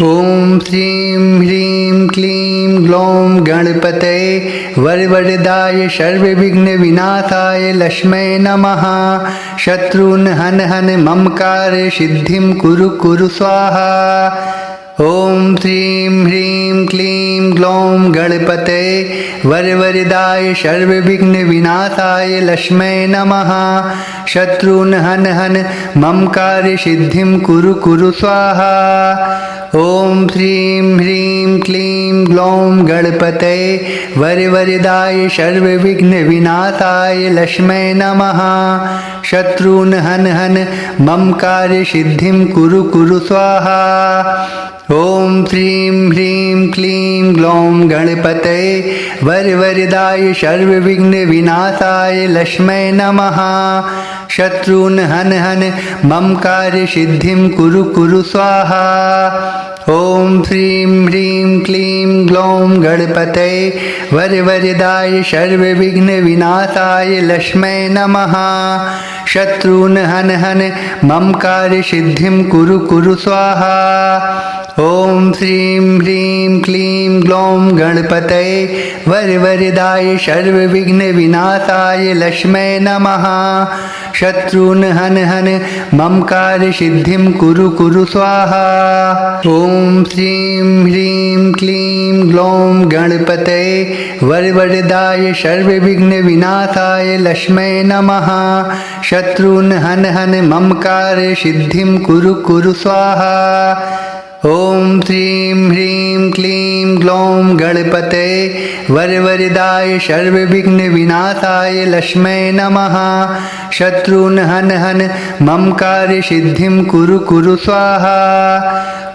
ॐ श्रीं ह्रीं क्लीं ग्लौं गणपतये वरवरदाय सर्वविघ्नविनाशाय लक्ष्मै नमः। शत्रून् हन हन मम कार्य सिद्धिं कुरु कुरु स्वाहा। ॐ श्रीं ह्रीं क्लीं ग्लौं गणपतये वरवरदाय सर्वविघ्नविनाशाय लक्ष्मै नमः। शत्रून् हन हन मम कार्य सिद्धिं कुरु कुरु स्वाहा। ॐ श्रीं ह्रीं क्लीं ग्लौं गणपतये वरवरदाय सर्वविघ्नविनाशाय लक्ष्मै नमः। शत्रून् हन हन मम कार्य सिद्धिं कुरु कुरु स्वाहा। ॐ श्रीं ह्रीं क्लीं ग्लौं गणपतये वरवरदाय सर्वविघ्नविनाशाय लक्ष्मै नमः। शत्रून् हन हन मम कार्य सिद्धिं कुरु कुरु स्वाहा। ॐ श्रीं ह्रीं क्लीं ग्लौं गणपतये वरवरदाय सर्वविघ्नविनाशाय लक्ष्मै नमः। शत्रून् हन हन मम कार्य सिद्धिं कुरु कुरु स्वाहा। ॐ श्रीं ह्रीं क्लीं ग्लौं गणपतये वरवरदाय सर्वविघ्नविनाशाय लक्ष्मै नमः। शत्रून् हन हन मम कार्य सिद्धिं कुरु कुरु स्वाहा। ॐ श्रीं ह्रीं क्लीं ग्लौं गणपतये वरवरदाय सर्वविघ्नविनाशाय लक्ष्मै नमः। शत्रून् हन हन मम कार्य सिद्धिं कुरु कुरु स्वाहा। ॐ श्रीं ह्रीं क्लीं ग्लौं गणपतये वरवरदाय सर्वविघ्नविनाशाय लक्ष्मै नमः। शत्रून् हन हन मम कार्य सिद्धिं कुरु कुरु स्वाहा।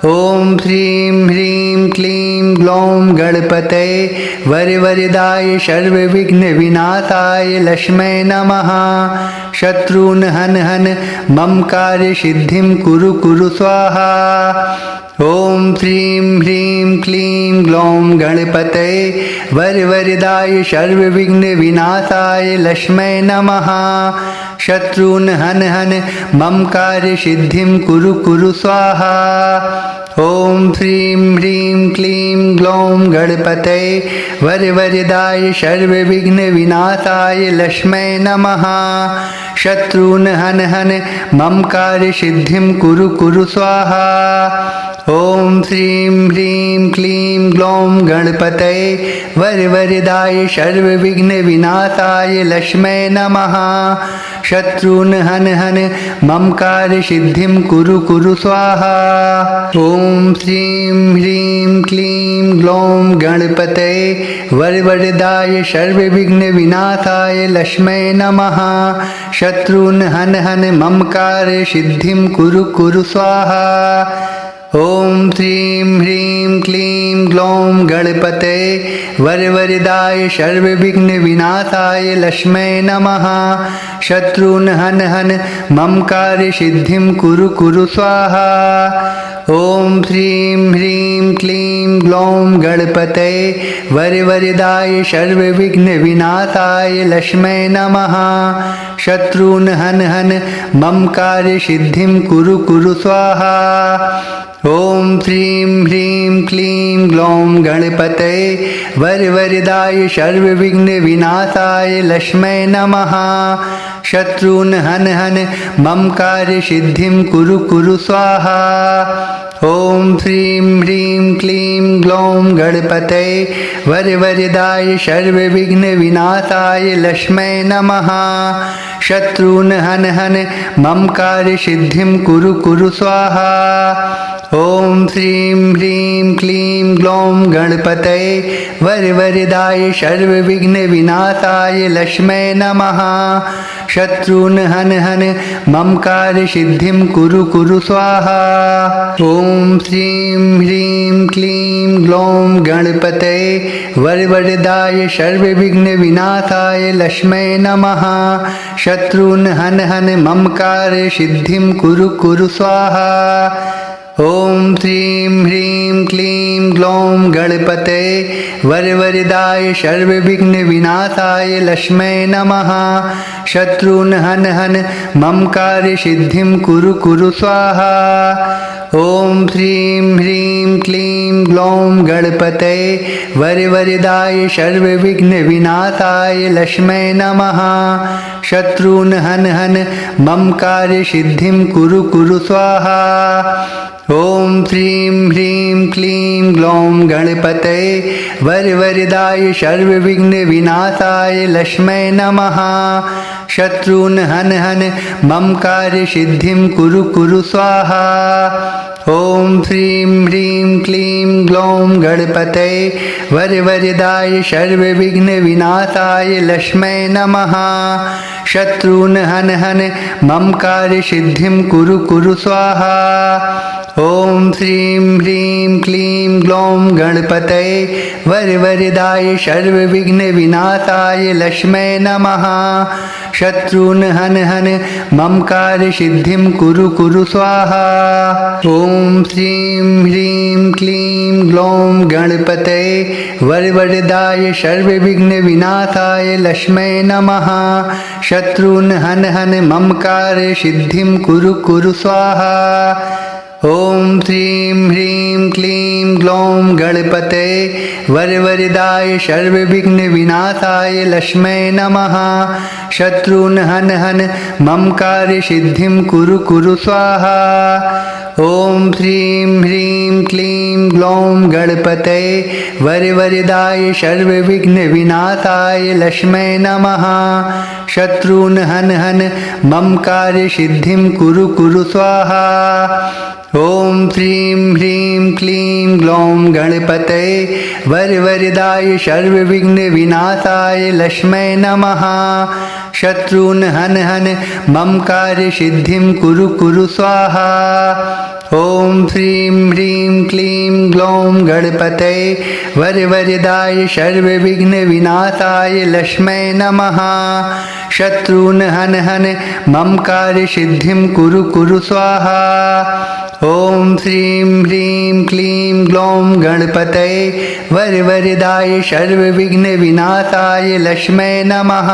ॐ श्रीं ह्रीं क्लीं ग्लौं गणपतये वरवरदाय सर्वविघ्नविनाशाय लक्ष्मै नमः। शत्रून् हन हन मम कार्य सिद्धिं कुरु कुरु स्वाहा। ॐ श्रीं ह्रीं क्लीं ग्लौं गणपतये वरवरदाय सर्वविघ्नविनाशाय लक्ष्मै नमः। शत्रून् हन हन मम कार्य सिद्धिं कुरु कुरु स्वाहा। ॐ श्रीं ह्रीं क्लीं ग्लौं गणपतये वरवरदाय सर्वविघ्नविनाशाय लक्ष्मै नमः। शत्रून् हन हन मम कार्य सिद्धिं कुरु कुरु स्वाहा। ॐ श्रीं ह्रीं क्लीं ग्लौं गणपतये वरवरदाय सर्वविघ्नविनाशाय लक्ष्मै नमः। शत्रून् हन हन मम कार्य सिद्धिं कुरु कुरु स्वाहा। ॐ श्रीं ह्रीं क्लीं ग्लौं गणपतये वरवरदाय सर्वविघ्नविनाशाय लक्ष्मै नमः। शत्रून् हन हन मम कार्य सिद्धिं कुरु कुरु स्वाहा। ॐ श्रीं ह्रीं क्लीं ग्लौं गणपतये वरवरदाय सर्वविघ्नविनाशाय लक्ष्मै नमः। शत्रून् हन हन मम कार्य सिद्धिं कुरु कुरु स्वाहा। ॐ श्रीं ह्रीं क्लीं ग्लौं गणपतये वरवरदाय सर्वविघ्नविनाशाय लक्ष्मै नमः। शत्रून् हन हन मम कार्य सिद्धिं कुरु कुरु स्वाहा। ॐ श्रीं ह्रीं क्लीं ग्लौं गणपतये वरवरदाय सर्वविघ्नविनाशाय लक्ष्मै नमः। शत्रून् हन हन मम कार्य सिद्धिं कुरु कुरु स्वाहा। ॐ श्रीं ह्रीं क्लीं ग्लौं गणपतये वरवरदाय सर्वविघ्नविनाशाय लक्ष्मै नमः। शत्रून् हन हन मम कार्य सिद्धिं कुरु कुरु स्वाहा। ॐ श्रीं ह्रीं क्लीं ग्लौं गणपतये वरवरदाय सर्वविघ्नविनाशाय लक्ष्मै नमः। शत्रून् हन हन मम कार्य सिद्धिं कुरु कुरु स्वाहा। ॐ श्रीं ह्रीं क्लीं ग्लौं गणपतये वरवरदाय सर्वविघ्नविनाशाय लक्ष्मै नमः। शत्रून् हन हन मम कार्य सिद्धिं कुरु कुरु स्वाहा। ॐ श्रीं ह्रीं क्लीं ग्लौं गणपतये वरवरदाय सर्वविघ्नविनाशाय लक्ष्मै नमः। शत्रून् हन हन मम कार्यसिद्धिं कुरु कुरु स्वाहा। ॐ श्रीं ह्रीं क्लीं ग्लौं गणपतये वरवरदाय सर्वविघ्नविनाशाय लक्ष्मै नमः। शत्रून् हन हन मम कार्यसिद्धिं कुरु कुरु स्वाहा। ॐ श्रीं ह्रीं क्लीं ग्लौं गणपतये वरवरदाय सर्वविघ्नविनाशाय लक्ष्मै नमः। शत्रून् हन हन मम कार्यसिद्धिं कुरु कुरु स्वाहा। ॐ श्रीं ह्रीं क्लीं ग्लौं गणपतये वरवरदाय सर्वविघ्नविनाशाय लक्ष्मै नमः। शत्रून् हन हन मम कार्यसिद्धिं कुरु कुरु स्वाहा। ॐ श्रीं ह्रीं क्लीं ग्लौं गणपतये वरवरदाय सर्वविघ्नविनाशाय लक्ष्मै नमः। शत्रून् हन हन मम कार्यसिद्धिं कुरु कुरु स्वाहा। ॐ श्रीं ह्रीं क्लीं ग्लौं गणपतये वरवरदाय सर्वविघ्नविनाशाय लक्ष्मै नमः। शत्रून् हन हन मम कार्यसिद्धिं कुरु कुरु स्वाहा। ॐ श्रीं ह्रीं क्लीं ग्लौं गणपतये वरवरदाय सर्वविघ्नविनाशाय लक्ष्मै नमः। शत्रून् हन हन मम कार्यसिद्धिं कुरु कुरु स्वाहा। ॐ श्रीं ह्रीं क्लीं ग्लौं गणपतये वरवरदाय सर्वविघ्नविनाशाय लक्ष्मै नमः। शत्रून् हन हन मम कार्यसिद्धिं कुरु कुरु स्वाहा। ॐ श्रीं ह्रीं क्लीं ग्लौं गणपतये वरवरदाय सर्वविघ्नविनाशाय लक्ष्मै नमः। शत्रून् हन हन मम कार्यसिद्धिं कुरु कुरु स्वाहा। ॐ श्रीं ह्रीं क्लीं ग्लौं गणपतये वरवरदाय सर्वविघ्नविनाशाय लक्ष्मै नमः। शत्रून् हन हन मम कार्यसिद्धिं कुरु कुरु स्वाहा। ॐ श्रीं ह्रीं क्लीं ग्लौं गणपतये वरवरदाय सर्वविघ्नविनाशाय लक्ष्मै नमः।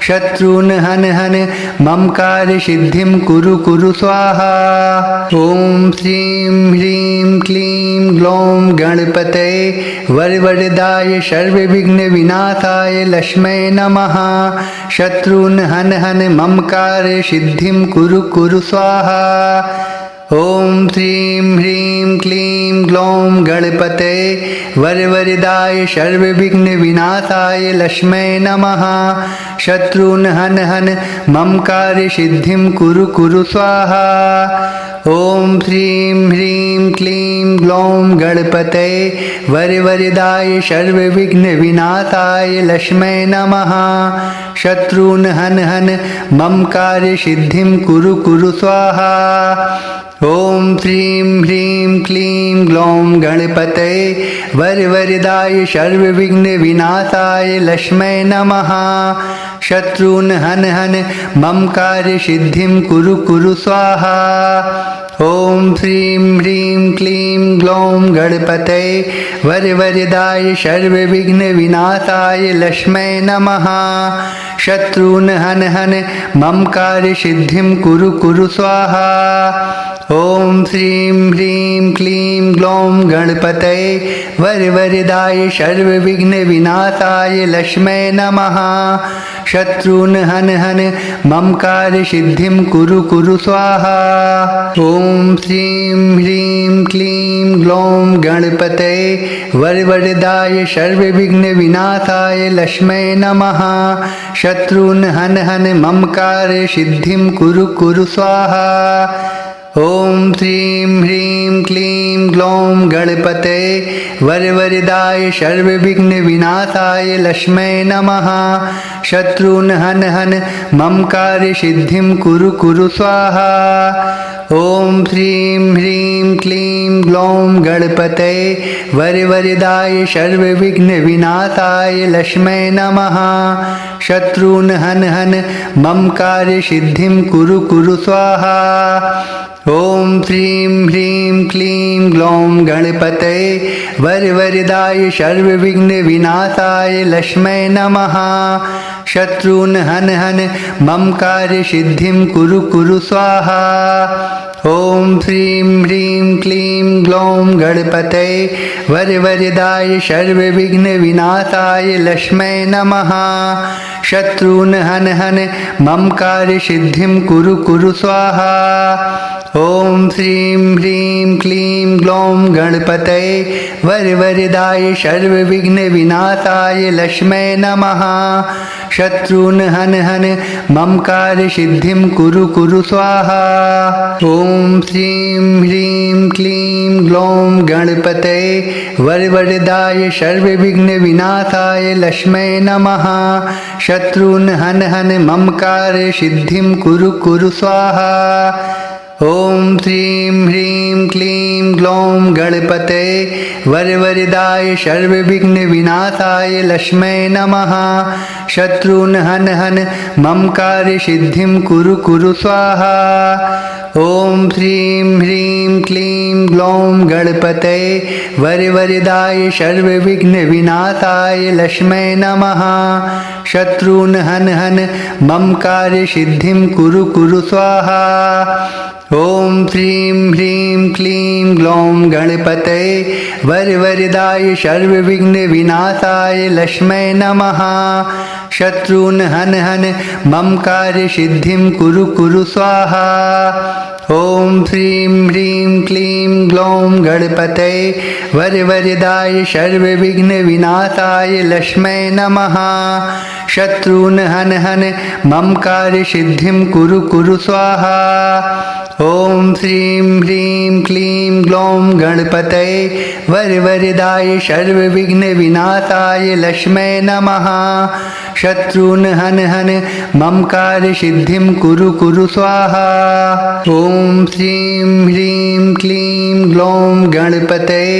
शत्रून् हन हन मम कार्यसिद्धिं कुरु कुरु स्वाहा। ॐ श्रीं ह्रीं क्लीं ग्लौं गणपतये वरवरदाय सर्वविघ्नविनाशाय लक्ष्मै नमः। शत्रून् हन हन मम कार्यसिद्धिं कुरु कुरु स्वाहा। ॐ श्रीं ह्रीं क्लीं ग्लौं गणपतये वरवरदाय सर्वविघ्नविनाशाय लक्ष्मै नमः। शत्रून् हन हन मम कार्यसिद्धिं कुरु कुरु स्वाहा। ॐ श्रीं ह्रीं क्लीं ग्लौं गणपतये वरवरदाय सर्वविघ्नविनाशाय लक्ष्मै नमः। शत्रून् हन हन मम कार्यसिद्धिं कुरु कुरु स्वाहा। ॐ श्रीं ह्रीं क्लीं ग्लौं गणपतये वरवरदाय सर्वविघ्नविनाशाय लक्ष्मै नमः। शत्रून् हन हन मम कार्यसिद्धिं कुरु कुरु स्वाहा। ॐ श्रीं ह्रीं क्लीं ग्लौं गणपतये वरवरदाय सर्वविघ्नविनाशाय लक्ष्मै नमः। शत्रून् हन हन मम कार्यसिद्धिं कुरु कुरु स्वाहा। ॐ श्रीं ह्रीं क्लीं ग्लौं गणपतये वरवरदाय सर्वविघ्नविनाशाय लक्ष्मै नमः। शत्रून् हन हन मम कार्यसिद्धिं कुरु कुरु स्वाहा। ॐ श्रीं ह्रीं क्लीं ग्लौं गणपतये वरवरदाय सर्वविघ्नविनाशाय लक्ष्मै नमः। शत्रून् हन हन मम कार्यसिद्धिं कुरु कुरु स्वाहा। ॐ श्रीं ह्रीं क्लीं ग्लौं गणपतये वरवरदाय सर्वविघ्नविनाशाय लक्ष्मै नमः। शत्रून् हन हन मम कार्यसिद्धिं कुरु कुरु स्वाहा। ॐ श्रीं ह्रीं क्लीं ग्लौं गणपतये वरवरदाय सर्वविघ्नविनाशाय लक्ष्मै नमः। शत्रून् हन हन मम कार्यसिद्धिं कुरु कुरु स्वाहा। ॐ श्रीं ह्रीं क्लीं ग्लौं गणपतये वरवरदाय सर्वविघ्नविनाशाय लक्ष्मै नमः। शत्रून् हन हन मम कार्यसिद्धिं कुरु कुरु स्वाहा। ॐ श्रीं ह्रीं क्लीं ग्लौं गणपतये वरवरदाय सर्वविघ्नविनाशाय लक्ष्मै नमः। शत्रून् हन हन मम कार्यसिद्धिं कुरु कुरु स्वाहा। ॐ श्रीं ह्रीं क्लीं ग्लौं गणपतये वरवरदाय सर्वविघ्नविनाशाय लक्ष्मै नमः। शत्रून् हन हन मम कार्यसिद्धिं कुरु कुरु स्वाहा। ॐ श्रीं ह्रीं क्लीं ग्लौं गणपतये वरवरदाय सर्वविघ्नविनाशाय लक्ष्मै नमः। शत्रून् हन हन मम कार्यसिद्धिं कुरु कुरु स्वाहा। ॐ श्रीं ह्रीं क्लीं ग्लौं गणपतये वरवरदाय सर्वविघ्नविनाशाय लक्ष्मै नमः। शत्रून् हन हन मम कार्यसिद्धिं कुरु कुरु स्वाहा। ॐ श्रीं ह्रीं क्लीं ग्लौं गणपतये वरवरदाय सर्वविघ्नविनाशाय लक्ष्मै नमः। शत्रून् हन हन मम कार्यसिद्धिं कुरु कुरु स्वाहा। ॐ श्रीं ह्रीं क्लीं ग्लौं गणपतये वरवरदाय सर्वविघ्नविनाशाय लक्ष्मै नमः। शत्रून् हन हन मम कार्यसिद्धिं कुरु कुरु स्वाहा। ॐ श्रीं ह्रीं क्लीं ग्लौं गणपतये वरवरदाय सर्वविघ्नविनाशाय लक्ष्मै नमः। शत्रून् हन हन मम कार्यसिद्धिं कुरु कुरु स्वाहा। ॐ श्रीं ह्रीं क्लीं ग्लौं गणपतये वरवरदाय सर्वविघ्नविनाशाय लक्ष्मै नमः। शत्रून् हन हन मम कार्यसिद्धिं कुरु कुरु स्वाहा। ॐ श्रीं ह्रीं क्लीं ग्लौं गणपतये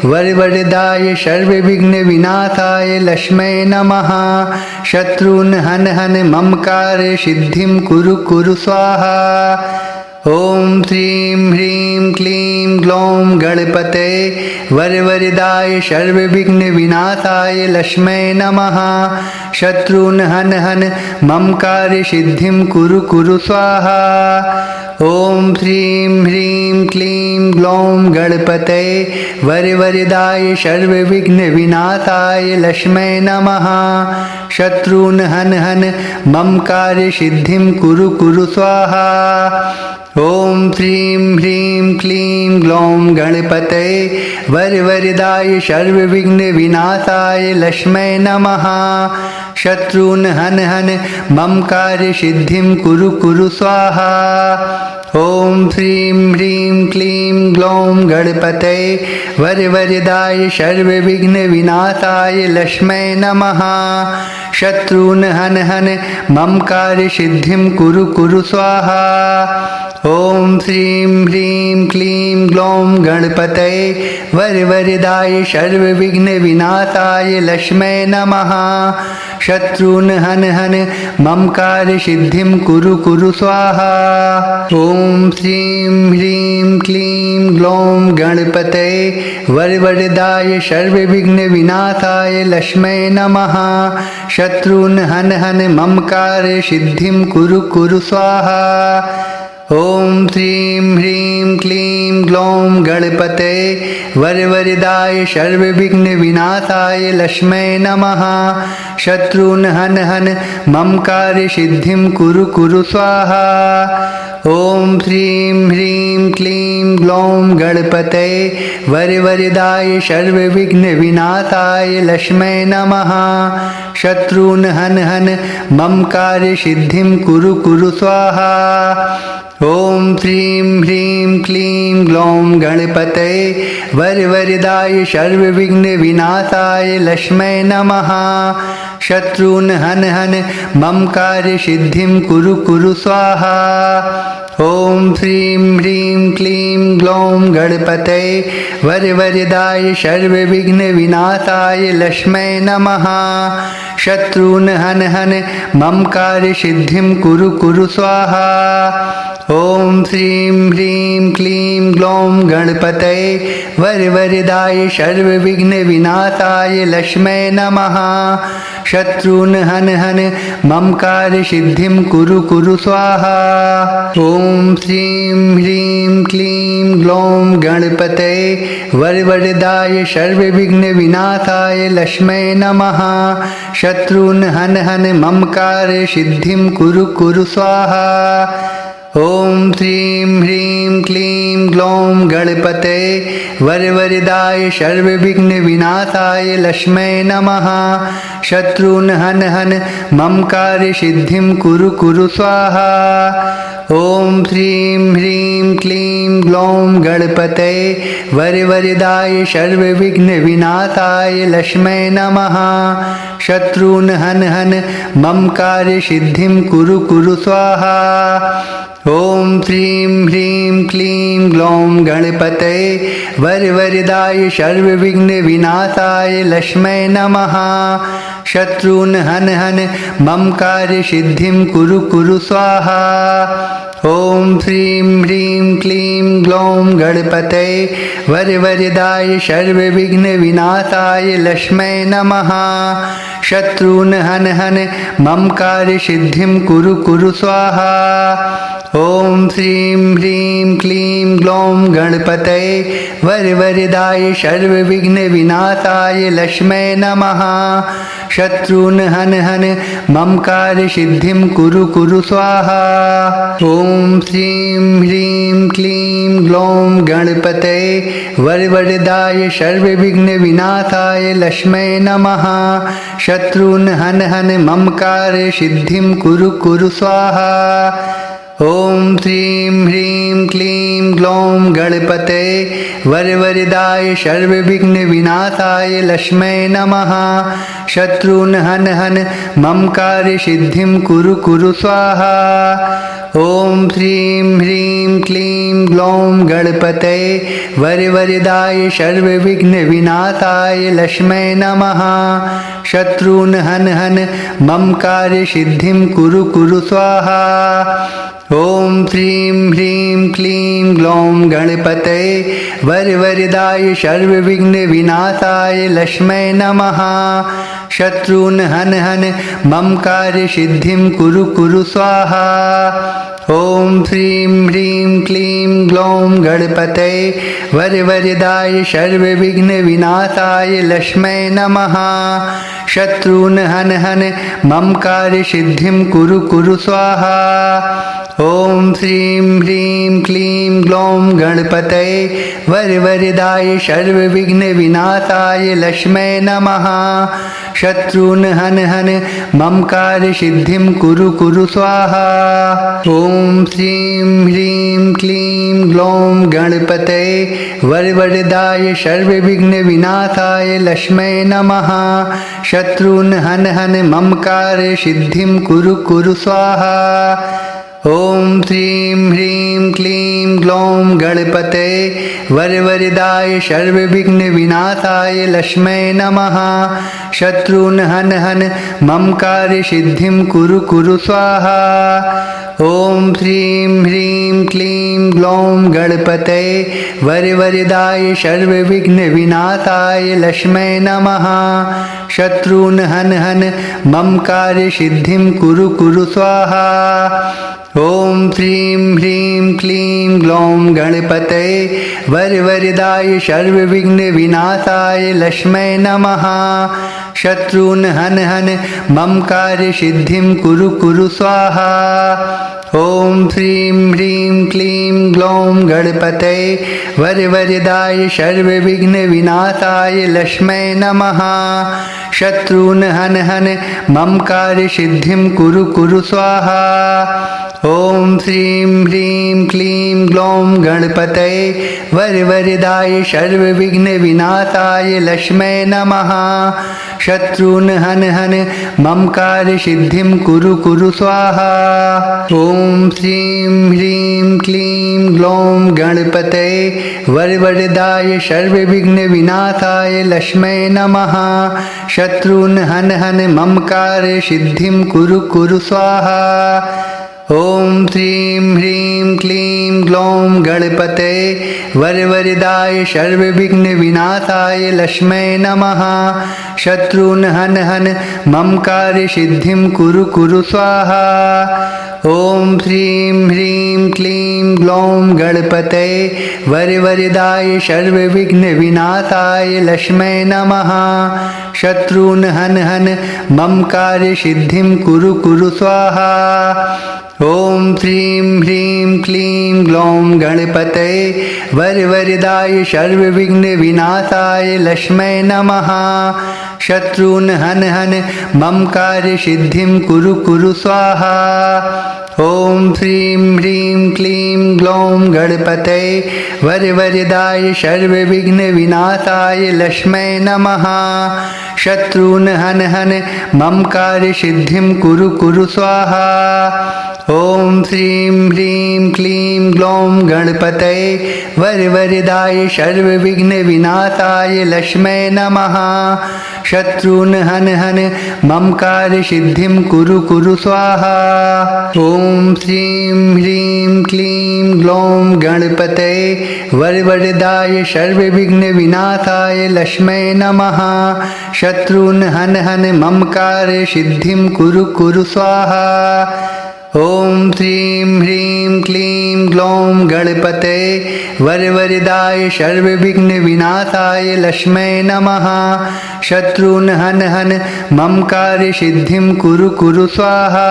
वरवरदाय सर्वविघ्नविनाशाय लक्ष्मै नमः। शत्रून् हन हन मम कार्यसिद्धिं कुरु कुरु स्वाहा। ॐ श्रीं ह्रीं क्लीं ग्लौं गणपतये वरवरदाय सर्वविघ्नविनाशाय लक्ष्मै नमः। शत्रून् हन हन मम कार्यसिद्धिं कुरु कुरु स्वाहा। ॐ श्रीं ह्रीं क्लीं ग्लौं गणपतये वरवरदाय सर्वविघ्नविनाशाय लक्ष्मै नमः। शत्रून् हन हन मम कार्यसिद्धिं कुरु कुरु स्वाहा। ॐ श्रीं ह्रीं क्लीं ग्लौं गणपतये वरवरदाय सर्वविघ्नविनाशाय लक्ष्मै नमः। शत्रून् हन हन मम कार्यसिद्धिं कुरु कुरु स्वाहा। ॐ श्रीं ह्रीं क्लीं ग्लौं गणपतये वरवरदाय सर्वविघ्नविनाशाय लक्ष्मै नमः। शत्रून् हन हन मम कार्यसिद्धिं कुरु कुरु स्वाहा। ॐ श्रीं ह्रीं क्लीं ग्लौं गणपतये वरवरदाय सर्वविघ्नविनाशाय लक्ष्मै नमः। शत्रून् हन हन मम कार्यसिद्धिं कुरु कुरु स्वाहा। ॐ श्रीं ह्रीं क्लीं ग्लौं गणपतये वरवरदाय सर्वविघ्नविनाशाय लक्ष्मै नमः। शत्रून् हन हन मम कार्यसिद्धिं कुरु कुरु स्वाहा। ॐ श्रीं ह्रीं क्लीं ग्लौं गणपतये वरवरदाय सर्वविघ्नविनाशाय लक्ष्मै नमः। शत्रून् हन हन मम कार्यसिद्धिं कुरु कुरु स्वाहा। ॐ श्रीं ह्रीं क्लीं ग्लौं गणपतये वरवरदाय सर्वविघ्नविनाशाय लक्ष्मै नमः। शत्रून् हन हन मम कार्यसिद्धिं कुरु कुरु स्वाहा। ॐ श्रीं ह्रीं क्लीं ग्लौं गणपतये वरवरदाय सर्वविघ्नविनाशाय लक्ष्मै नमः। शत्रून् हन हन मम कार्यसिद्धिं कुरु कुरु स्वाहा। ॐ श्रीं ह्रीं क्लीं ग्लौं गणपतये वरवरदाय सर्वविघ्नविनाशाय लक्ष्मै नमः। शत्रून् हन हन मम कार्यसिद्धिं कुरु कुरु स्वाहा। ॐ श्रीं ह्रीं क्लीं ग्लौं गणपतये वरवरदाय सर्वविघ्नविनाशाय लक्ष्मै नमः। शत्रून् हन हन मम कार्यसिद्धिं कुरु कुरु स्वाहा। ॐ श्रीं ह्रीं क्लीं ग्लौं गणपतये वरवरदाय सर्वविघ्नविनाशाय लक्ष्मै नमः। शत्रून् हन हन मम कार्यसिद्धिं कुरु कुरु स्वाहा। ॐ श्रीं ह्रीं क्लीं ग्लौं गणपतये वरवरदाय सर्वविघ्नविनाशाय लक्ष्मै नमः। शत्रून् हन हन मम कार्यसिद्धिं कुरु कुरु स्वाहा। ॐ श्रीं ह्रीं क्लीं ग्लौं गणपतये वरवरदाय सर्वविघ्नविनाशाय लक्ष्मै नमः। शत्रून् हन हन मम कार्यसिद्धिं कुरु कुरु स्वाहा। ॐ श्रीं ह्रीं क्लीं ग्लौं गणपतये वरवरदाय सर्वविघ्नविनाशाय लक्ष्मै नमः। शत्रून् हन हन मम कार्यसिद्धिं कुरु कुरु स्वाहा। ॐ श्रीं ह्रीं क्लीं ग्लौं गणपतये वरवरदाय सर्वविघ्नविनाशाय लक्ष्मै नमः। शत्रून् हन हन मम कार्यसिद्धिं कुरु कुरु स्वाहा। ॐ श्रीं ह्रीं क्लीं ग्लौं गणपतये वरवरदाय सर्वविघ्नविनाशाय लक्ष्मै नमः। शत्रून् हन हन मम कार्यसिद्धिं कुरु कुरु स्वाहा। ॐ श्रीं ह्रीं क्लीं ग्लौं गणपतये वरवरदाय सर्वविघ्नविनाशाय लक्ष्मै नमः। शत्रून् हन हन मम कार्यसिद्धिं कुरु कुरु स्वाहा। ॐ श्रीं ह्रीं क्लीं ग्लौं गणपतये वरवरदाय सर्वविघ्नविनाशाय लक्ष्मै नमः। शत्रून् हन हन मम कार्यसिद्धिं कुरु कुरु स्वाहा। ॐ श्रीं ह्रीं क्लीं ग्लौं गणपतये वरवरदाय सर्वविघ्नविनाशाय लक्ष्मै नमः। शत्रून् हन हन मम कार्यसिद्धिं कुरु कुरु स्वाहा। ॐ श्रीं ह्रीं क्लीं ग्लौं गणपतये वरवरदाय सर्वविघ्नविनाशाय लक्ष्मै नमः। शत्रून् हन हन मम कार्यसिद्धिं कुरु कुरु स्वाहा। ॐ श्रीं ह्रीं क्लीं ग्लौं गणपतये वरवरदाय सर्वविघ्नविनाशाय लक्ष्मै नमः। शत्रून् हन हन मम कार्यसिद्धिं कुरु कुरु स्वाहा। ॐ श्रीं ह्रीं क्लीं ग्लौं गणपतये वरवरदाय सर्वविघ्नविनाशाय लक्ष्मै नमः। शत्रून् हन हन मम कार्यसिद्धिं कुरु कुरु स्वाहा। ॐ श्रीं ह्रीं क्लीं ग्लौं गणपतये वरवरदाय सर्वविघ्नविनाशाय लक्ष्मै नमः। शत्रून् हन हन मम कार्यसिद्धिं कुरु कुरु स्वाहा। ॐ श्रीं ह्रीं क्लीं ग्लौं गणपतये वरवरदाय सर्वविघ्नविनाशाय लक्ष्मै नमः। शत्रून् हन हन मम कार्यसिद्धिं कुरु कुरु स्वाहा। ॐ श्रीं ह्रीं क्लीं ग्लौं गणपतये वरवरदाय सर्वविघ्नविनाशाय लक्ष्मै नमः। शत्रून् हन हन मम कार्यसिद्धिं कुरु कुरु स्वाहा। ॐ श्रीं ह्रीं क्लीं ग्लौं गणपतये वरवरदाय सर्वविघ्नविनाशाय लक्ष्मै नमः। शत्रून् हन हन मम कार्यसिद्धिं कुरु कुरु स्वाहा। ॐ श्रीं ह्रीं क्लीं ग्लौं गणपतये वरवरदाय सर्वविघ्नविनाशाय लक्ष्मै नमः। शत्रून् हन हन मम कार्यसिद्धिं कुरु कुरु स्वाहा। ॐ श्रीं ह्रीं क्लीं ग्लौं गणपतये वरवरदाय सर्वविघ्नविनाशाय लक्ष्मै नमः। शत्रून् हन हन मम कार्यसिद्धिं कुरु कुरु स्वाहा। ॐ श्रीं ह्रीं क्लीं ग्लौं गणपतये वरवरदाय सर्वविघ्नविनाशाय लक्ष्मै नमः। शत्रून् हन हन मम कार्यसिद्धिं कुरु कुरु स्वाहा। ॐ श्रीं ह्रीं क्लीं ग्लौं गणपतये वरवरदाय सर्वविघ्नविनाशाय लक्ष्मै नमः। शत्रून् हन हन मम कार्यसिद्धिं कुरु कुरु स्वाहा। ॐ श्रीं ह्रीं क्लीं ग्लौं गणपतये वरवरदाय सर्वविघ्नविनाशाय लक्ष्मै नमः। शत्रून् हन हन मम कार्यसिद्धिं कुरु कुरु स्वाहा। ॐ श्रीं ह्रीं क्लीं ग्लौं गणपतये वरवरदाय सर्वविघ्नविनाशाय लक्ष्मै नमः। शत्रून् हन हन मम कार्यसिद्धिं कुरु कुरु स्वाहा। ॐ श्रीं ह्रीं क्लीं ग्लौं गणपतये वरवरदाय सर्वविघ्नविनाशाय लक्ष्मै नमः। शत्रून् हन हन मम कार्यसिद्धिं कुरु कुरु स्वाहा। ॐ श्रीं ह्रीं क्लीं ग्लौं गणपतये वरवरदाय सर्वविघ्नविनाशाय लक्ष्मै नमः। शत्रून् हन हन मम कार्यसिद्धिं कुरु कुरु स्वाहा। ॐ श्रीं ह्रीं क्लीं ग्लौं गणपतये वरवरदाय सर्वविघ्नविनाशाय लक्ष्मै नमः। शत्रून् हन हन मम कार्यसिद्धिं कुरु कुरु स्वाहा। ॐ श्रीं ह्रीं क्लीं ग्लौं गणपतये वरवरदाय सर्वविघ्नविनाशाय लक्ष्मै नमः। शत्रून् हन हन मम कार्यसिद्धिं कुरु कुरु स्वाहा।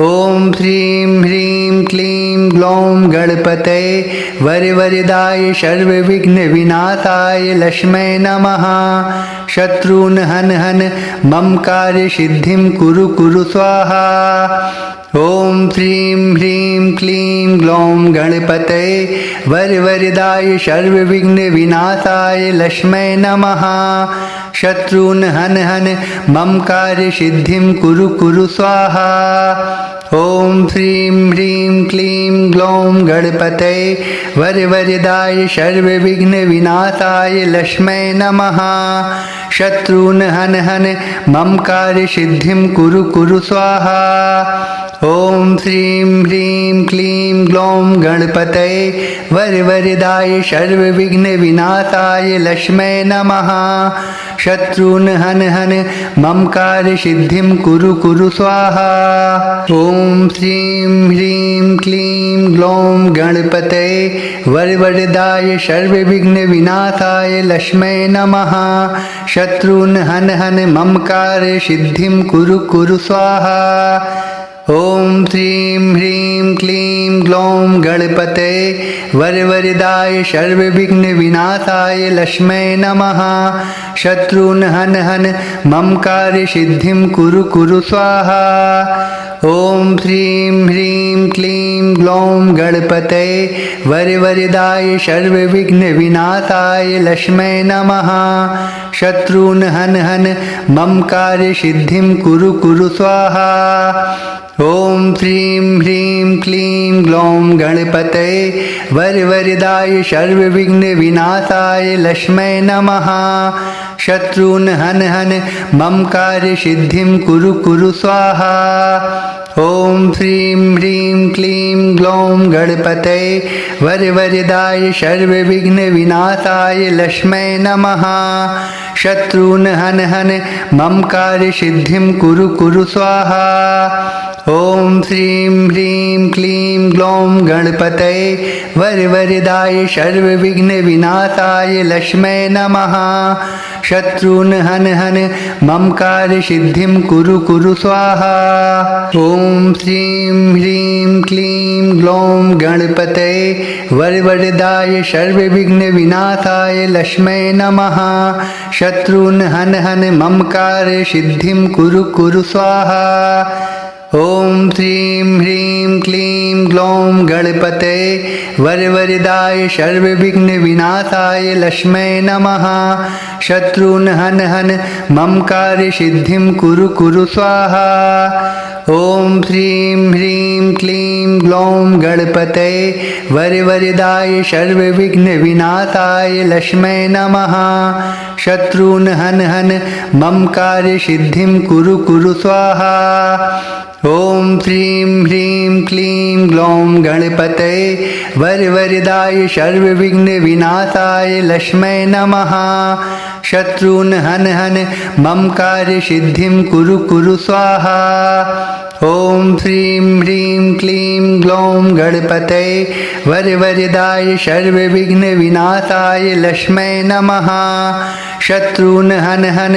ॐ श्रीं ह्रीं क्लीं ग्लौं गणपतये वरवरदाय सर्वविघ्नविनाशाय लक्ष्मै नमः। शत्रून् हन हन मम कार्यसिद्धिं कुरु कुरु स्वाहा। ॐ श्रीं ह्रीं क्लीं ग्लौं गणपतये वरवरदाय सर्वविघ्नविनाशाय लक्ष्मै नमः। शत्रून् हन हन मम कार्यसिद्धिं कुरु कुरु स्वाहा। ॐ श्रीं ह्रीं क्लीं ग्लौं गणपतये वरवरदाय सर्वविघ्नविनाशाय लक्ष्मै नमः। शत्रून् हन हन मम कार्यसिद्धिं कुरु कुरु स्वाहा। ॐ श्रीं ह्रीं क्लीं ग्लौं गणपतये वरवरदाय सर्वविघ्नविनाशाय लक्ष्मै नमः। शत्रून् हन हन मम कार्यसिद्धिं कुरु कुरु स्वाहा। ॐ श्रीं ह्रीं क्लीं ग्लौं गणपतये वरवरदाय सर्वविघ्नविनाशाय लक्ष्मै नमः। शत्रून् हन हन मम कार्यसिद्धिं कुरु कुरु स्वाहा। ॐ श्रीं ह्रीं क्लीं ग्लौं गणपतये वरवरदाय सर्वविघ्नविनाशाय लक्ष्मै नमः। शत्रून् हन हन मम कार्यसिद्धिं कुरु कुरु स्वाहा। ॐ श्रीं ह्रीं क्लीं ग्लौं गणपतये वरवरदाय सर्वविघ्नविनाशाय लक्ष्मै नमः। शत्रून् हन हन मम कार्यसिद्धिं कुरु कुरु स्वाहा। ॐ श्रीं ह्रीं क्लीं ग्लौं गणपतये वरवरदाय सर्वविघ्नविनाशाय लक्ष्मै नमः। शत्रून् हन हन मम कार्यसिद्धिं कुरु कुरु स्वाहा। ॐ श्रीं ह्रीं क्लीं ग्लौं गणपतये वरवरदाय सर्वविघ्नविनाशाय लक्ष्मै नमः। शत्रून् हन हन मम कार्यसिद्धिं कुरु कुरु स्वाहा। ॐ श्रीं ह्रीं क्लीं ग्लौं गणपतये वरवरदाय सर्वविघ्नविनाशाय लक्ष्मै नमः। शत्रून् हन हन मम कार्यसिद्धिं कुरु कुरु स्वाहा। ॐ श्रीं ह्रीं क्लीं ग्लौं गणपतये वरवरदाय सर्वविघ्नविनाशाय लक्ष्मै नमः। शत्रून् हन हन मम कार्यसिद्धिं कुरु कुरु स्वाहा। ॐ श्रीं ह्रीं क्लीं ग्लौं गणपतये वरवरदाय सर्वविघ्नविनाशाय लक्ष्मै नमः। शत्रून् हन हन मम कार्यसिद्धिं कुरु कुरु स्वाहा। ॐ श्रीं ह्रीं क्लीं ग्लौं गणपतये वरवरदाय सर्वविघ्नविनाशाय लक्ष्मै नमः। शत्रून् हन हन मम कार्यसिद्धिं कुरु कुरु स्वाहा। ॐ श्रीं ह्रीं क्लीं ग्लौं गणपतये वरवरदाय सर्वविघ्नविनाशाय लक्ष्मै नमः। शत्रून् हन हन मम कार्यसिद्धिं कुरु कुरु स्वाहा। ॐ श्रीं ह्रीं क्लीं ग्लौं गणपतये वरवरदाय सर्वविघ्नविनाशाय लक्ष्मै नमः। शत्रून् हन हन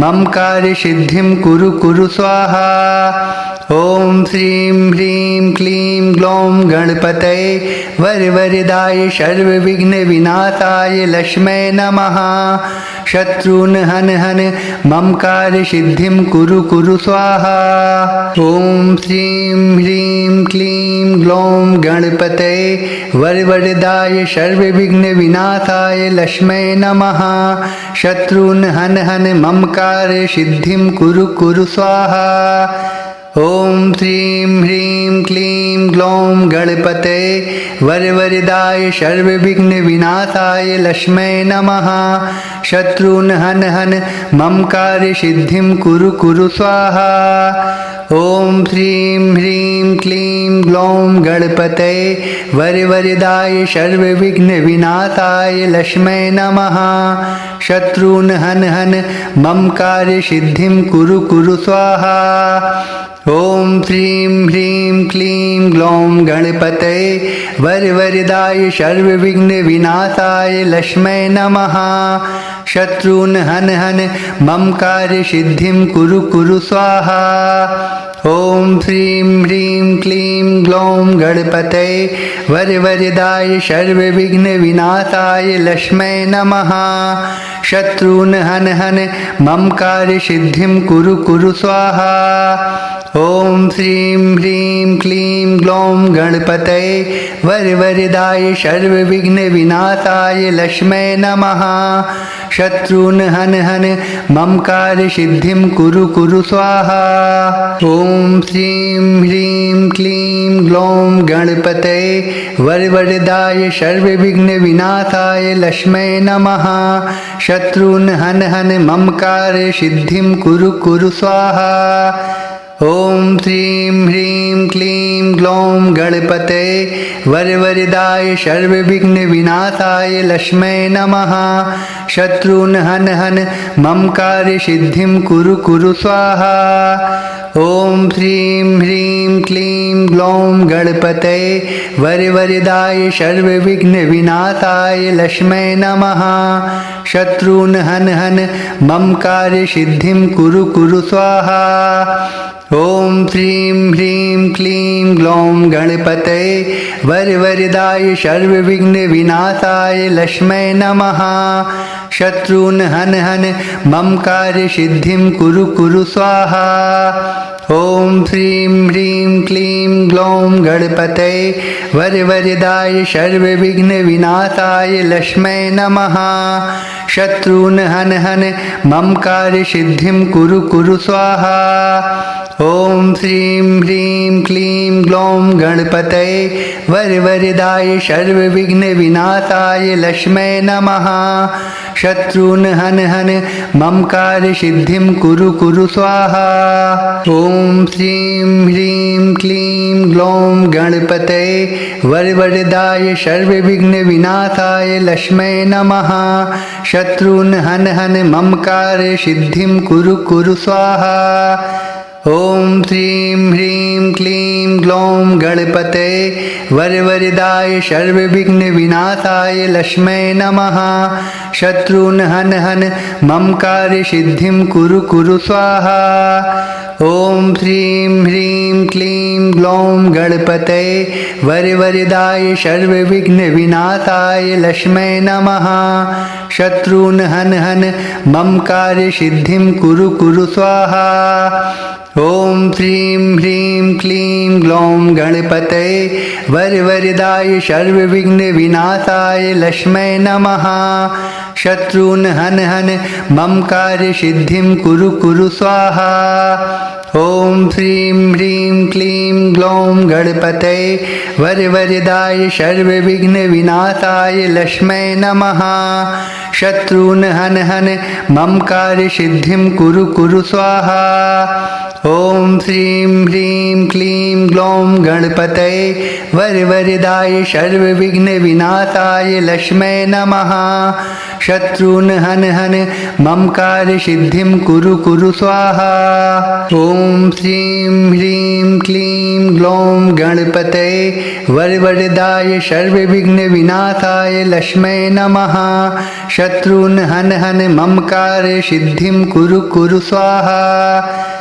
मम कार्यसिद्धिं कुरु कुरु स्वाहा। ॐ श्रीं ह्रीं क्लीं ग्लौं गणपतये वरवरदाय सर्वविघ्नविनाशाय लक्ष्मै नमः। शत्रून् हन हन मम कार्यसिद्धिं कुरु कुरु स्वाहा। ॐ श्रीं ह्रीं क्लीं ग्लौं गणपतये वरवरदाय सर्वविघ्नविनाशाय लक्ष्मै नमः। शत्रून् हन हन मम कार्यसिद्धिं कुरु कुरु स्वाहा। ॐ श्रीं ह्रीं क्लीं ग्लौं गणपतये वरवरदाय सर्वविघ्नविनाशाय लक्ष्मै नमः। शत्रून् हन हन मम कार्यसिद्धिं कुरु कुरु स्वाहा। ॐ श्रीं ह्रीं क्लीं ग्लौं गणपतये वरवरदाय सर्वविघ्नविनाशाय लक्ष्मै नमः। शत्रून् हन हन मम कार्यसिद्धिं कुरु कुरु स्वाहा। ॐ श्रीं ह्रीं क्लीं ग्लौं गणपतये वरवरदाय सर्वविघ्नविनाशाय लक्ष्मै नमः। शत्रून् हन हन मम कार्यसिद्धिं कुरु कुरु स्वाहा। ॐ श्रीं ह्रीं क्लीं ग्लौं गणपतये वरवरदाय सर्वविघ्नविनाशाय लक्ष्मै नमः। शत्रून् हन हन मम कार्यसिद्धिं कुरु कुरु स्वाहा। ॐ श्रीं ह्रीं क्लीं ग्लौं गणपतये वरवरदाय सर्वविघ्नविनाशाय लक्ष्मै नमः। शत्रून् हन हन मम कार्यसिद्धिं कुरु कुरु स्वाहा। ॐ श्रीं ह्रीं क्लीं ग्लौं गणपतये वरवरदाय सर्वविघ्नविनाशाय लक्ष्मै नमः। शत्रून् हन हन मम कार्यसिद्धिं कुरु कुरु स्वाहा। ॐ श्रीं ह्रीं क्लीं ग्लौं गणपतये वरवरदाय सर्वविघ्नविनाशाय लक्ष्मै नमः। शत्रून् हन हन मम कार्यसिद्धिं कुरु कुरु स्वाहा। ॐ श्रीं ह्रीं क्लीं ग्लौं गणपतये वरवरदाय सर्वविघ्नविनाशाय लक्ष्मै नमः। शत्रून् हन हन मम कार्यसिद्धिं कुरु कुरु स्वाहा। ॐ श्रीं ह्रीं क्लीं ग्लौं गणपतये वरवरदाय सर्वविघ्नविनाशाय लक्ष्मै नमः। शत्रून् हन हन मम कार्यसिद्धिं कुरु कुरु स्वाहा। ॐ श्रीं ह्रीं क्लीं ग्लौं गणपतये वरवरदाय सर्वविघ्नविनाशाय लक्ष्मै नमः। शत्रून् हन हन मम कार्यसिद्धिं कुरु कुरु स्वाहा। ॐ श्रीं ह्रीं क्लीं ग्लौं गणपतये वरवरदाय सर्वविघ्नविनाशाय लक्ष्मै नमः। शत्रून् हन हन मम कार्यसिद्धिं कुरु कुरु स्वाहा। ॐ श्रीं ह्रीं क्लीं ग्लौं गणपतये वरवरदाय सर्वविघ्नविनाशाय लक्ष्मै नमः। शत्रून् हन हन मम कार्यसिद्धिं कुरु कुरु स्वाहा। ॐ श्रीं ह्रीं क्लीं ग्लौं गणपतये वरवरदाय सर्वविघ्नविनाशाय लक्ष्मै नमः। शत्रून् हन हन मम कार्यसिद्धिं कुरु कुरु स्वाहा। ॐ श्रीं ह्रीं क्लीं ग्लौं गणपतये वरवरदाय सर्वविघ्नविनाशाय लक्ष्मै नमः। शत्रून् हन हन मम कार्यसिद्धिं कुरु कुरु स्वाहा। ॐ श्रीं ह्रीं क्लीं ग्लौं गणपतये वरवरदाय सर्वविघ्नविनाशाय लक्ष्मै नमः। शत्रून् हन हन मम कार्यसिद्धिं कुरु कुरु स्वाहा। ॐ श्रीं ह्रीं क्लीं ग्लौं गणपतये वरवरदाय सर्वविघ्नविनाशाय लक्ष्मै नमः। शत्रून् हन हन मम कार्यसिद्धिं कुरु कुरु स्वाहा। ॐ श्रीं ह्रीं क्लीं ग्लौं गणपतये वरवरदाय सर्वविघ्नविनाशाय लक्ष्मै नमः। शत्रून् हन हन मम कार्यसिद्धिं कुरु कुरु स्वाहा। ॐ श्रीं ह्रीं क्लीं ग्लौं गणपतये वरवरदाय सर्वविघ्नविनाशाय लक्ष्मै नमः। शत्रून् हन हन मम कार्यसिद्धिं कुरु कुरु स्वाहा।